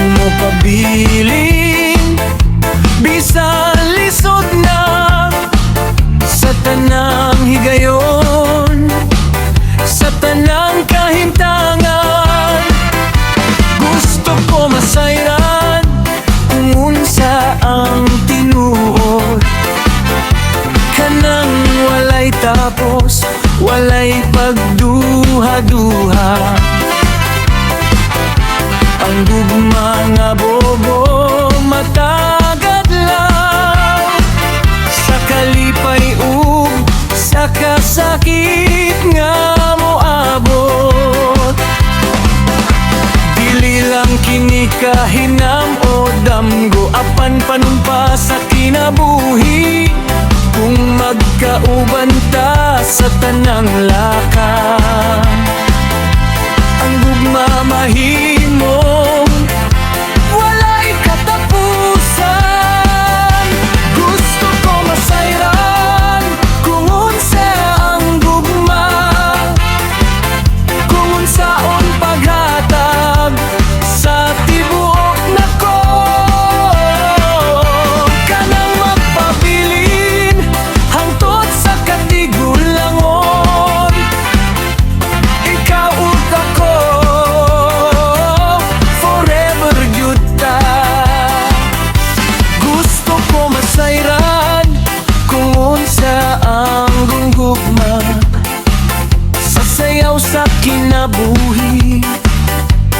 mo pabiling bisan lisod na sa tanang higayon, sa tanang kahimtangan. Gusto ko masayran kung unsa ang tinuod, kanang walay tapos, walay pagduha-duha. Ang gugma nga bobo matagad lang, sa kalipay ug sa kasakit nga moabot. Dili lang kini kahinam o damgo, apan panumpa sa kinabuhi kung magkauban ta sa tanang lakang. Ang gugma mahimong walay katapusan. Gusto ko masayran kung unsa ang gugma, kung unsaon paghatag sa tibuok nako. Kanang magpabilin hangtod sa katigulangon, ikaw ug ako forever gyud ta. Gusto ko masayran kung unsa ang gugma, sa sayaw sa kinabuhi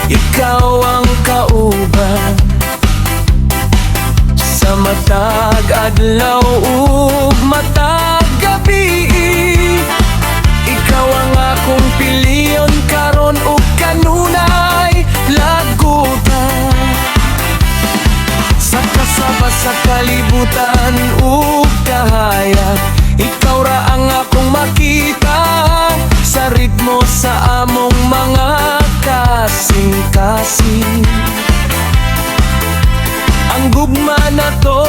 ikaw ang kauban, sa matag adlaw ug matag gabi. Ikaw ang akong piliyon karon ug kanunay lagutan, sa kasaba sa kalibutan ug kahayag. Ikaw ra ang akong makita sa ritmo sa among mga kasing-kasing. Ang gugma na to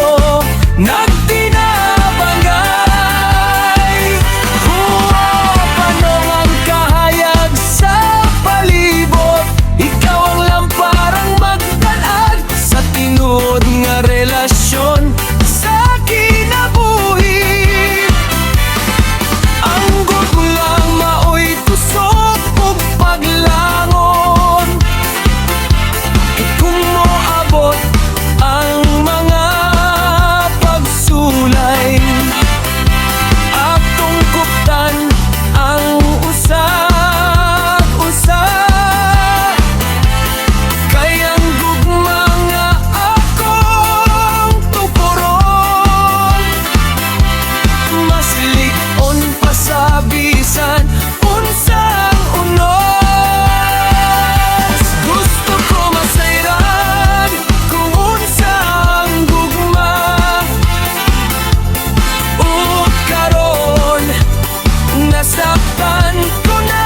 nagtinabangay, panong ang kahayag sa palibot. Ikaw ang lamparang magtanag sa tinuod nga relasyon sa kinabuhi. Ang guglang maoy tusok ug paglangon, kung moabot ang mga pagsulay, atong kuptan ang usa-usa. Kay ang gugma nga akong tukuron, mas lik-on pa sa bisan unsang unos. Gusto ko masayran kung unsa ang gugma, ug karon nasaktan ko na.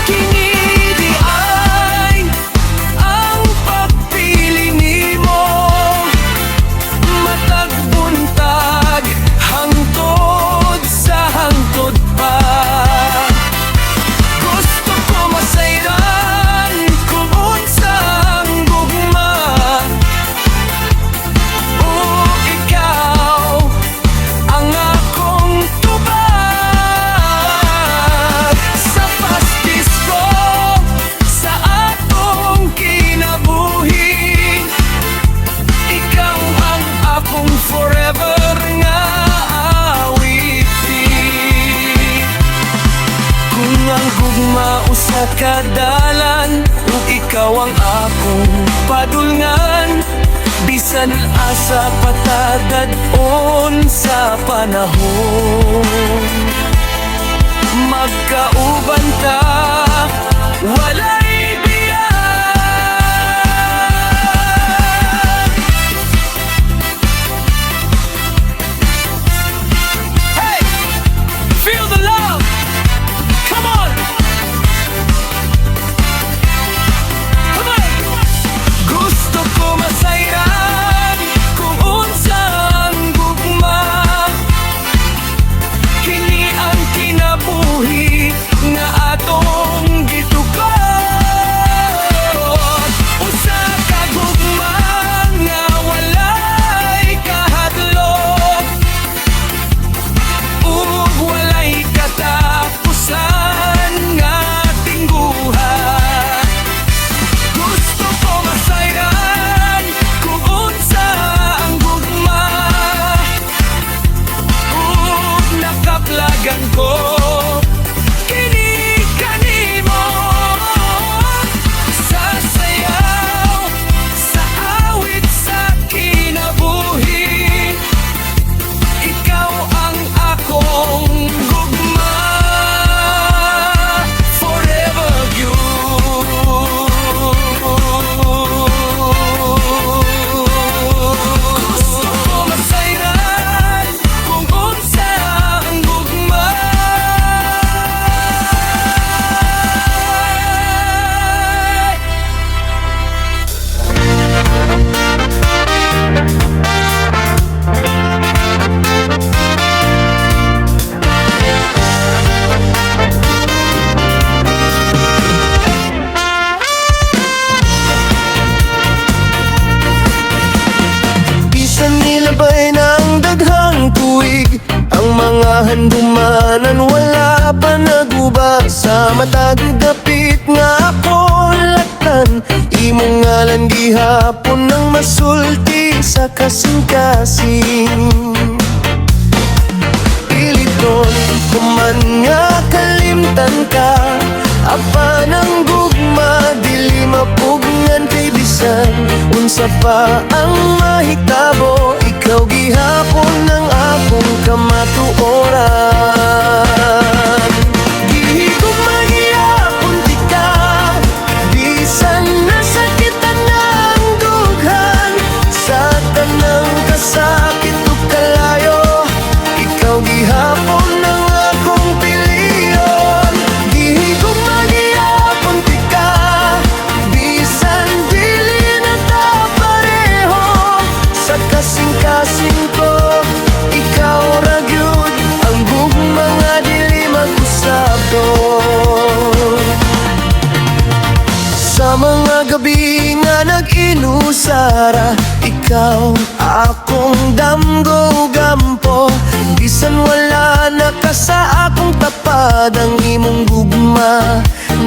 Kini di ay ang pagpili nimo, matag buntag hangtod sa hangtod pa. Gusto ko masayran kung unsa ang gugma, ug ikaw ang akong tubag, sa pastis ko sa atong kinabuhi. Ikaw ang akong forever nga awitin. Kung ang gugma usa ka dalan, ug ikaw ang akong padulngan, bisan asa patadad-on sa panahon. Magkauban ta, walay biyak. Hey! Feel the love! Come on! Come on! Gusto ko masayran kung unsa ang gugma, kini ang kinabuhi nga atong Dahan dumanan, wala pa naguba. Sa matag dapit nga ako laktan. Imong ngalan gihapon ng masulti sa kasing-kasing. Iliton kuman nga kalimtan ka. Apa ng gugma, dili mapugngan kay bisan. Unsa pa ang mahitabo, ikaw gihapon ng akong kamatuoran. Gihigugma gihapon di ka, bisan nasakitan na ang dughan. Sa tanang kasakit o kalayo, ikaw gihapon ng akong piliyon. Gihigugma gihapon di ka, bisan dili na ta pareho. Sa kasing-kasing ko, ikaw ra gyud ang gugma nga dili mag-usab doon. Sa mga gabi nga nag-inusara, ikaw akong damgo gampo. Bisan wala na ka sa akong tapad, ang imong gugma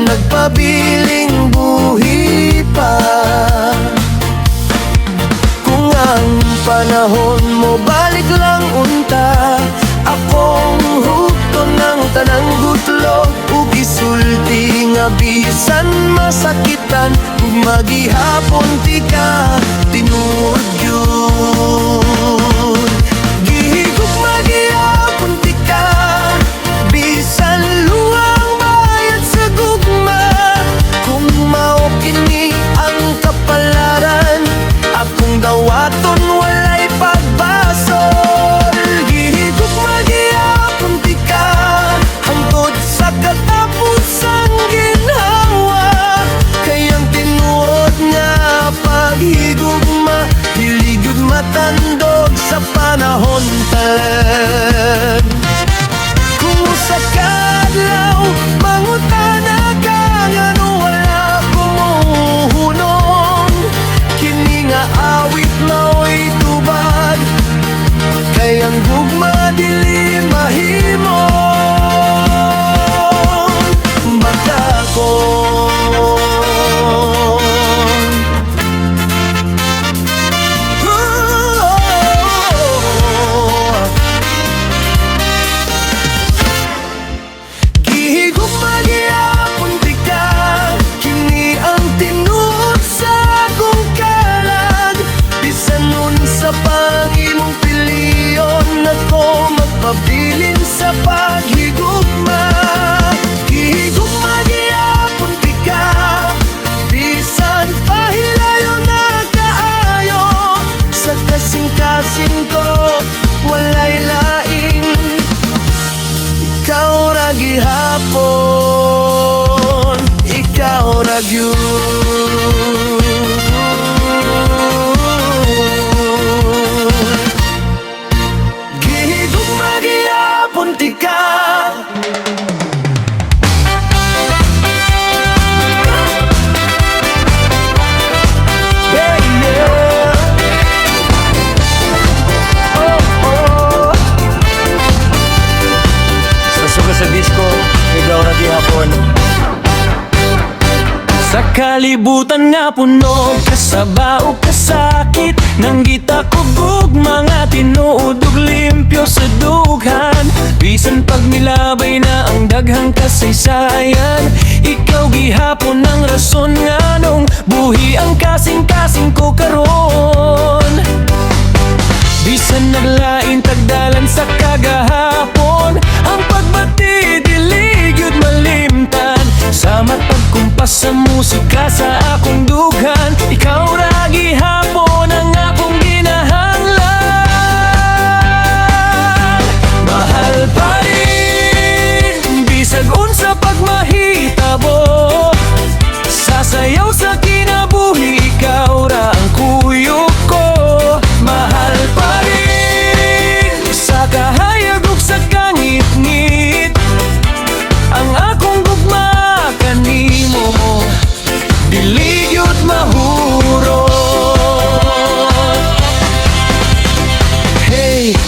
nagpabiling buhi pa. Kung ang panahon mo balik lang unta, akong hukto ng tanang gutlo. Ug isulti nga bisan masakitan, ug magihapon ti ka tinuod yun. Gihigugma gihapon ti ka, bisan luwang bayad sa gugma. Kung mao kini ang kapalaran, akong dawaton walay pagbasol. Gihigugma gihapon ti ka, hangtod sa katapusang ginhawa. Kayang tinuod nga paghigugma, dili gyud matandog sa panahon talan. Kung sa kadlaw mangutana ka, ngano wala kumuhunong. Kini nga awit mao'y tubag, kayang gugma dili mahimo. Magdakon gihigugma gihapon di ka, kini ang tinuod sa akong kalag. Bisan unsa pang imong piliyon, ako magpabilin sa paghigugma. Gihigugma gihapon di ka, bisan pahilayo na kaayo. Sa kasing-kasing ko, walay laing, ikaw ra gihapon, ikaw ra gyud. Gihigugma gihapon ti ka. Hey, yeah. Oh, oh. Sa suga sa disco, ikaw ra gihapon. Sa kalibutan nga puno, kasaba o kasakit, nang gita ko gugma nga tinuod ug limpyo sa dughan. Bisan pag milabay na ang daghang kasaysayan, ikaw gihapon ang rason nga nung buhi ang kasing-kasing ko karon. Bisan naglain tagdalan sa kagahapon, ang pagbati dili gyud malimtan. Sa matagkumpas sa musika sa akong dughan, ikaw ra gihapon ang akong ginahanglan. Mahal pa rin, bisag unsa pag mahitabo, sasayaw sa kinabuhi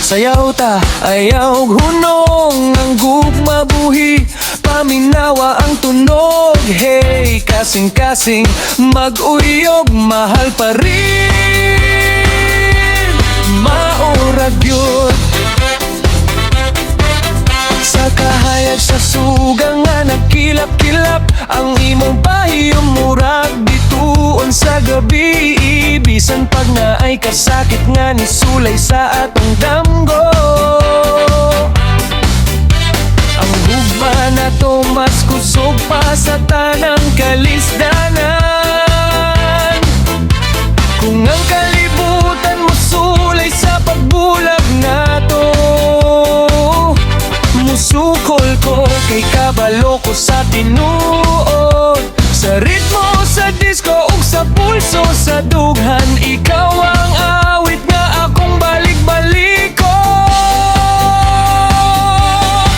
Sayaw ta, ayaw hunong ang gugma buhi, paminawa ang tunog. Hey, kasing-kasing mag-uyog, mahal pa rin, maurag yun. Sa kahayag sa suga nga nakilap-kilap, ang imong pahiyong murag bituon sa gabi. Bisan pag naay kasakit nga ni sulay sa atong damgo. Ang hugma na to mas kusog pa sa tanang kalisdanan. Kung ang kalibutan mo sulay sa pagbulag na to, musukol ko kay kabalo ko sa tinuod. Sa ritmo, sa disco, ug sa pulso, sa dughan, ikaw ang awit nga akong balik-baliko.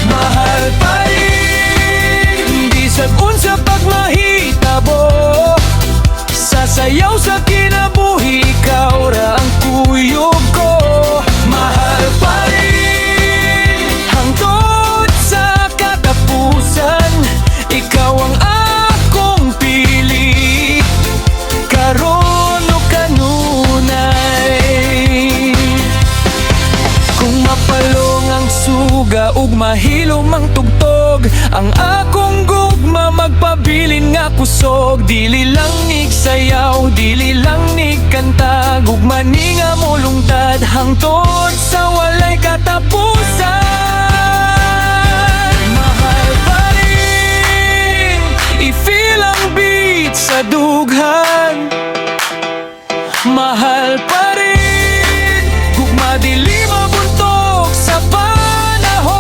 Mahal pa rin, di sabon sa pagmahitabo. Sasayaw sa kinabuhi, ikaw ra ang kuyog ko. Mahal pa rin, hangtod sa katapusan, ikaw ang akong pili. Karon o kanunay, kung mapalong ang suga ug mahilom ang tugtog, ang akong gugma magpabilin nga kusog. Dili lang nigsayaw, dili lang nigkanta, gugma ni nga mulungtad hangtod sa walay katapusan. Mahal pa rin, i-feel ang beat sa dughan. Mahal pa rin, gugma dili mabuntok sa panahon.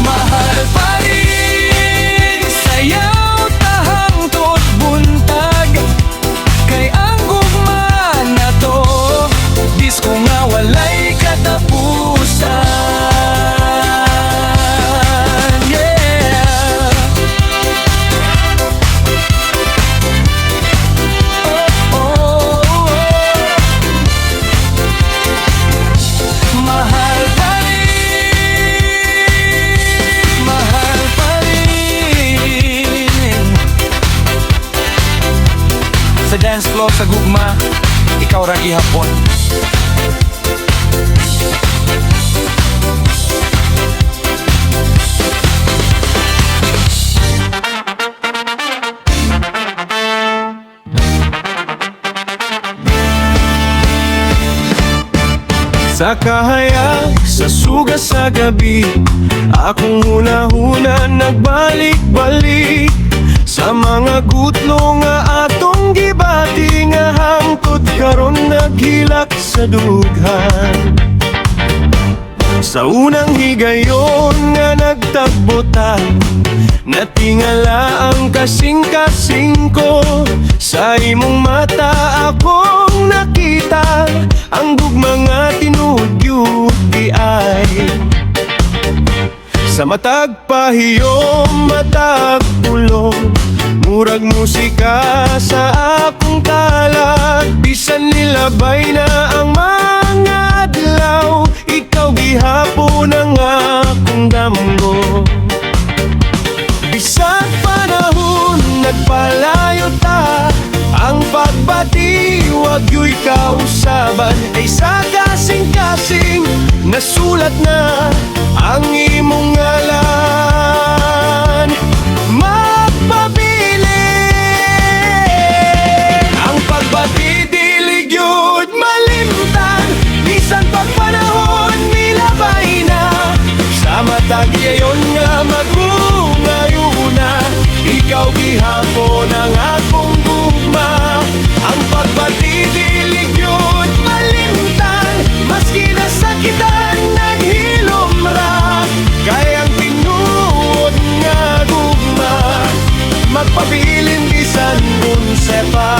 Mahal pa rin, sayaw tahang tot buntag, kay ang gugma na to disco nga walay katapusan. Yeah. Oh, oh, oh. Mahal pa rin, mahal pa rin. Sa dance floor, sa gugma, ikaw ra gihapon. Sa kahayag, sa suga sa gabi, akong huna-huna nagbalik-balik sa mga gutlo nga atong gibati, nga hangtod karon naghilak sa dughan. Sa unang higayon nga nagtagbota, natingala ang kasing-kasing ko. Sa imong mata akong nakita, ang gugma nga tinuod di ay. Sa matag pahiyom, matag pulong, murag musika sa akong talag. Bisan nilabay na ang mga adlaw, ikaw gihapon ang akong damgo. Bisan panahon nagpalayo ta, ang pagbati wag yo'y kausaban. Ay sa kasing-kasing nasulat na ang imong ngalan. Magpabilin ang pagbati, dili gyud malimtan. Bisan pagpanahon milabay na, sa matag yayon nga magungayuna, ikaw gihapon ang akong gugma. Ang pagbati dili gyud malimtan, maski nasakitan naghilom ra, kay ang tinuod nga gugma magpabilin bisan unsa pa.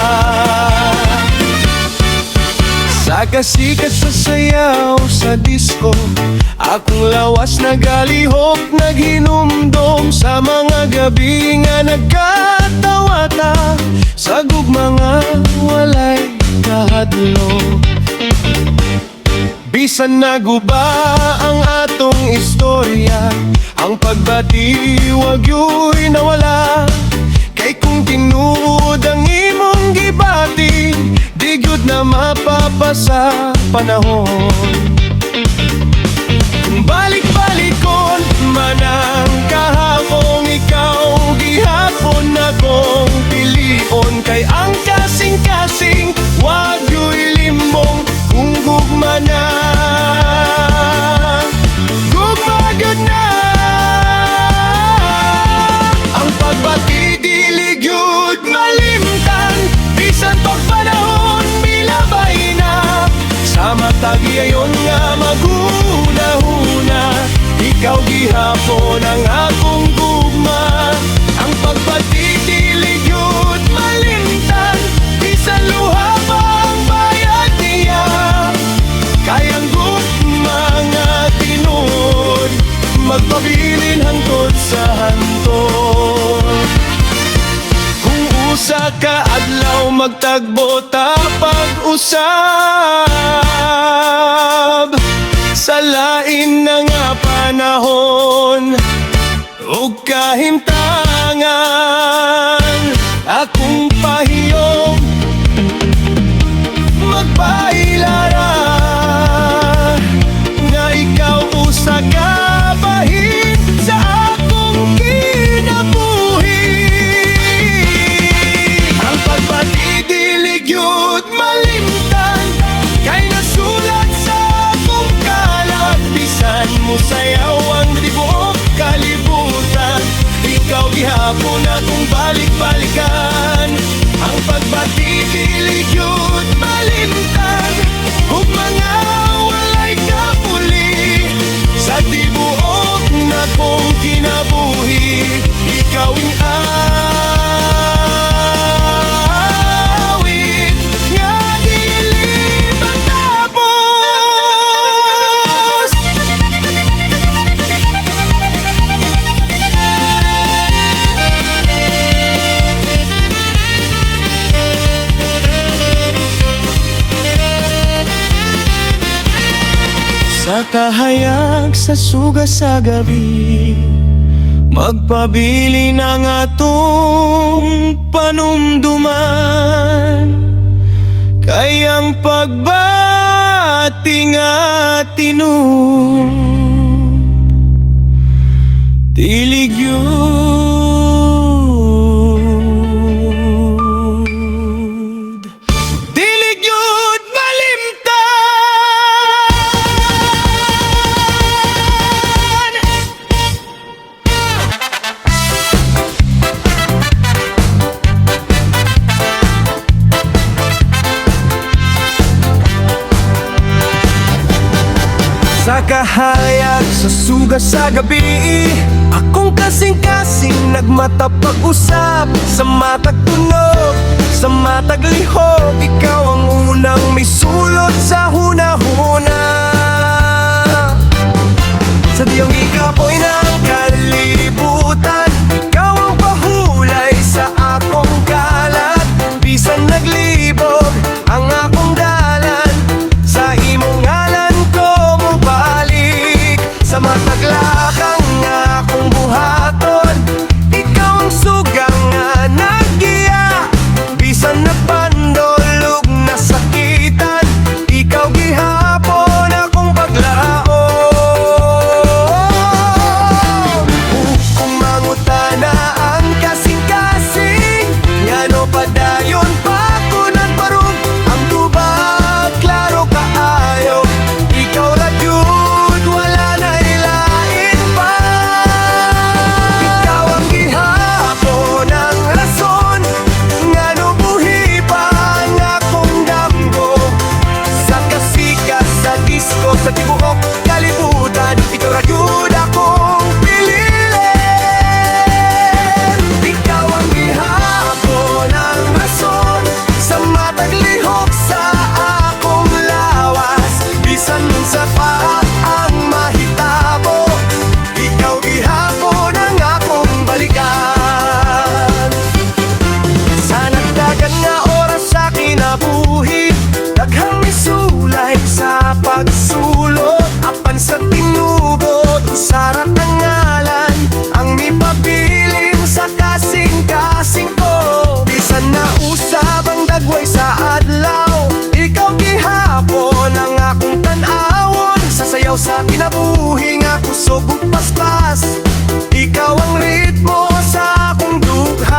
Sa kasikat sa sayaw sa disco, akong lawas nagalihok naghinumdom. Sa mga gabi nga nagkatawata, sa gugma nga walay kahadlok. Bisan naguba ang atong istorya, ang pagbatiwag yu'y nawala. Kay kung tinuod ang imong gibati, di gyud na mapapasa panahon. Kung balik-balikon man ang kahapon, ikaw gihapon akong pilion. Kay ang kasing-kasing wag yu'y limbong kung gugma na, gugma gyud na. Ang pagbati dili gyud malimtan, bisan pag panahon milabay na. Sa matag ayon nga maghuna-huna, ikaw gihapon ang akong gugma. Ang pagbati dili gyud malimtan, bisan luha pa ang bayad niya. Kayang gugma nga tinuod, magpabilin hangtod sa hantod. Kung usa ka adlaw magtagbo ta pag-usab, sa lain na nga panahon ug kahimtangan, akong pahiyom magpailara nga ikaw usa ka bahin sa akong kinabuhi. Ang pagbati dili gyud malimtan, kay nasulat sa akong kalat. Bisan mo sayaw ang tibuok kalibutan, ikaw gihapon akong balik-balikan. Ang pagbati dili gyud malimtan, ug mga walay kapuli. Sa tibuok na kong kinabuhi, ikaw ang awit nga dili matapos. Sa kahayag sa suga sa gabi, magpabili ng atong panumduman. Kay ang pagbati nga tinud, dili gyud, dili gyud malimtan. Sa kahayag sa suga sa gabi, akong kasing-kasing nagmata pag-usap. Sa matag tunog, sa matag lihok, ikaw ang unang may sulot sa huna-huna. Sa diyong ikapoy ng kalibutan, ikaw ang pahulay sa akong kalat. Bisan naglibog ang akong dalan, sa imong ngalan ko mubalik. Sa mataglakang nga akong buhaton, ikaw ang sugang nga naggiya. Bisan nagpandol ug nasakitan, ikaw gihapon akong paglaom. Kung mangutana ang kasing-kasing, ngano padayon pa ko kinabuhi nga kusog ug paspas. Ikaw ang ritmo sa akong dughan.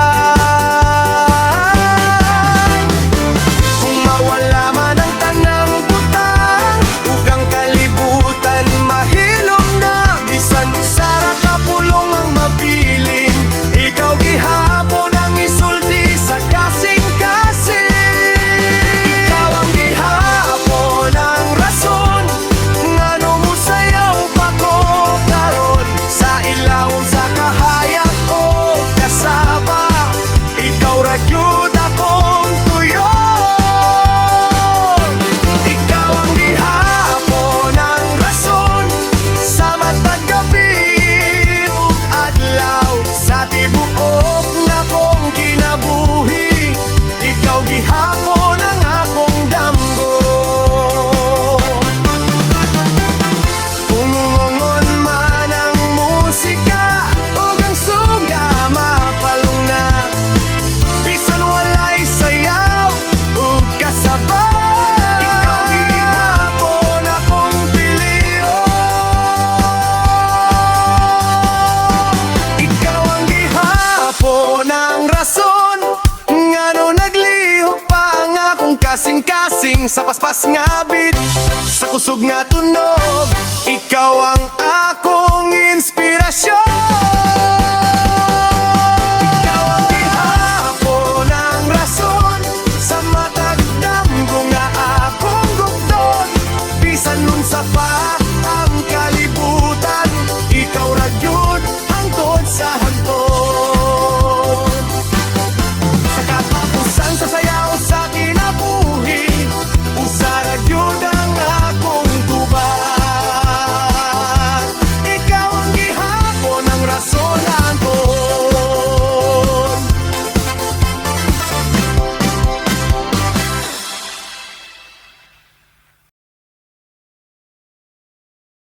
Kung mawala man ang tanang butang ug ang kalibutan mahilom na, bisan usara ka pulong ang mabilin, ikaw gihapon ang isulti sa kasing-kasing. Ikaw ang gihapon ang rason ngano mo sayaw pa ko karon sa ilawom sa kahayag ko kasaba. Ikaw ra gyud akong tuyon. Ikaw ang gihapon ang rason sa matag gabi ug adlaw sa tibuok na kong kinabuhi. Ikaw gihapon ang akong damgo. Umungon man ang musika ug ang suga mapalong na, bisan walay sayaw ug kasabay. Ikaw gihapon akong piliyon. Ikaw ang gihapon ang rason ngano naglihok pa ang akong kasing-kasing sa paspas nga beat, sa kusog nga tunog. Ikaw ang